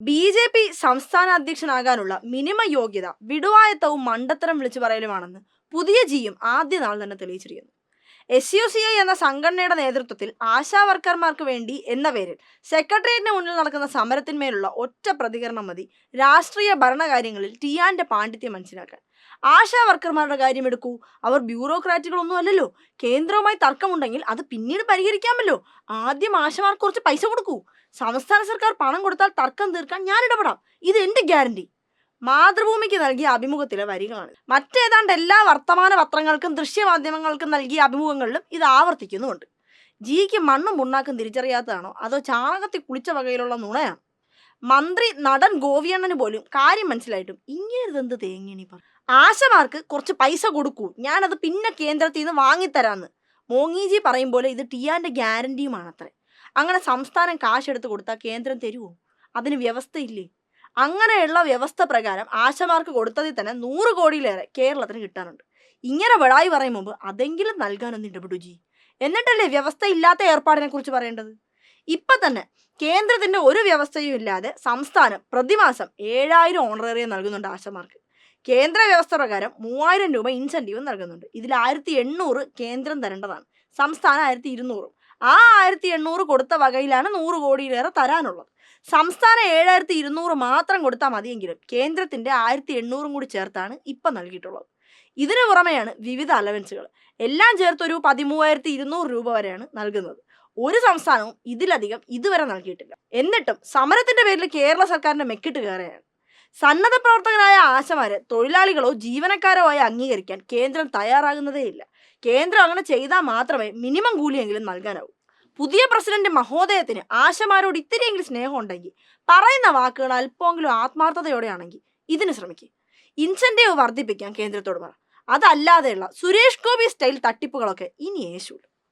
BJP സംസ്ഥാന അധ്യക്ഷനാകാനുള്ള minimum യോഗ്യത വിടുവായത്തവും മണ്ടത്തരം വിളിച്ചു പറയലുമാണെന്ന് പുതിയ ജിയും ആദ്യ നാൾ തന്നെ തെളിയിച്ചിരിക്കുന്നു. SUCI എന്ന സംഘടനയുടെ നേതൃത്വത്തിൽ ആശാ വർക്കർമാർക്ക് വേണ്ടി എന്ന പേരിൽ സെക്രട്ടേറിയറ്റിന് മുന്നിൽ നടക്കുന്ന സമരത്തിന്മേലുള്ള ഒറ്റ പ്രതികരണം മതി രാഷ്ട്രീയ ഭരണകാര്യങ്ങളിൽ ടിയാന്റെ പാണ്ഡിത്യം മനസ്സിലാക്കാൻ. ആശാ വർക്കർമാരുടെ കാര്യം എടുക്കൂ, അവർ ബ്യൂറോക്രാറ്റുകളൊന്നും അല്ലല്ലോ. കേന്ദ്രവുമായി തർക്കമുണ്ടെങ്കിൽ അത് പിന്നീട് പരിഹരിക്കാമല്ലോ. ആദ്യം ആശമാർക്ക് കുറച്ച് പൈസ കൊടുക്കൂ. സംസ്ഥാന സർക്കാർ പണം കൊടുത്താൽ തർക്കം തീർക്കാൻ ഞാൻ ഇടപെടാം, ഇത് എന്റെ ഗ്യാരണ്ടി. മാതൃഭൂമിക്ക് നൽകിയ അഭിമുഖത്തിലെ വരികളാണ്. മറ്റേതാണ്ട് എല്ലാ വർത്തമാന പത്രങ്ങൾക്കും ദൃശ്യമാധ്യമങ്ങൾക്കും നൽകിയ അഭിമുഖങ്ങളിലും ഇത് ആവർത്തിക്കുന്നുമുണ്ട്. ജിക്ക് മണ്ണും പുണ്ണാക്കും തിരിച്ചറിയാത്തതാണോ അതോ ചാണകത്തിൽ കുളിച്ച വകയിലുള്ള നുണയാണ്? മന്ത്രി നടൻ ഗോവിയണ്ണന് പോലും കാര്യം മനസ്സിലായിട്ടും ഇങ്ങേരുതെന്ത് തേങ്ങണി പറ. ആശമാർക്ക് കുറച്ച് പൈസ കൊടുക്കൂ, ഞാനത് പിന്നെ കേന്ദ്രത്തിൽ നിന്ന് വാങ്ങിത്തരാന്ന് മോങ്ങിജി പറയും പോലെ ഇത് ടിയാന്റെ ഗ്യാരണ്ടിയുമാണത്രേ. അങ്ങനെ സംസ്ഥാനം കാശെടുത്ത് കൊടുത്താൽ കേന്ദ്രം തരുമോ? അതിന് വ്യവസ്ഥയില്ലേ? അങ്ങനെയുള്ള വ്യവസ്ഥ പ്രകാരം ആശമാർക്ക് കൊടുത്തതിൽ തന്നെ 100 കോടിയിലേറെ കേരളത്തിന് കിട്ടാനുണ്ട്. ഇങ്ങനെ വിടായി പറയും മുമ്പ് അതെങ്കിലും നൽകാനൊന്നും ഇടപെടൂ ജി. എന്നിട്ടല്ലേ വ്യവസ്ഥ ഇല്ലാത്ത ഏർപ്പാടിനെ കുറിച്ച് പറയേണ്ടത്. ഇപ്പൊ തന്നെ കേന്ദ്രത്തിന്റെ ഒരു വ്യവസ്ഥയും ഇല്ലാതെ സംസ്ഥാനം പ്രതിമാസം 7000 ഓണറേറിയം നൽകുന്നുണ്ട് ആശമാർക്ക്. കേന്ദ്ര വ്യവസ്ഥ പ്രകാരം 3000 രൂപ ഇൻസെന്റീവ് നൽകുന്നുണ്ട്. ഇതിൽ 1800 കേന്ദ്രം തരേണ്ടതാണ്, സംസ്ഥാനം 1200. ആ 1800 കൊടുത്ത വകയിലാണ് 100 കോടിയിലേറെ തരാനുള്ളത്. സംസ്ഥാനം 7200 മാത്രം കൊടുത്താൽ മതിയെങ്കിലും കേന്ദ്രത്തിന്റെ 1800 കൂടി ചേർത്താണ് ഇപ്പം നൽകിയിട്ടുള്ളത്. ഇതിനു പുറമെയാണ് വിവിധ അലവൻസുകൾ. എല്ലാം ചേർത്തൊരു 13200 രൂപ വരെയാണ് നൽകുന്നത്. ഒരു സംസ്ഥാനവും ഇതിലധികം ഇതുവരെ നൽകിയിട്ടില്ല. എന്നിട്ടും സമരത്തിന്റെ പേരിൽ കേരള സർക്കാരിന്റെ മെക്കിട്ട് കയറുകയാണ്. സന്നദ്ധ പ്രവർത്തകരായ ആശമാരെ തൊഴിലാളികളോ ജീവനക്കാരോ ആയി അംഗീകരിക്കാൻ കേന്ദ്രം തയ്യാറാകുന്നതേയില്ല. കേന്ദ്രം അങ്ങനെ ചെയ്താൽ മാത്രമേ മിനിമം കൂലിയെങ്കിലും നൽകാനാവൂ. പുതിയ പ്രസിഡന്റ് മഹോദയത്തിന് ആശമാരോട് ഇത്തിരിയെങ്കിലും സ്നേഹം ഉണ്ടെങ്കിൽ പറയുന്ന വാക്കുകൾ അല്പമെങ്കിലും ആത്മാർത്ഥതയോടെയാണെങ്കിൽ ഇതിന് ശ്രമിക്കുക. ഇൻസെന്റീവ് വർദ്ധിപ്പിക്കാൻ കേന്ദ്രത്തോട് പറ. അതല്ലാതെയുള്ള സുരേഷ് ഗോപി സ്റ്റൈൽ തട്ടിപ്പുകളൊക്കെ ഇനി യേശുള്ളൂ.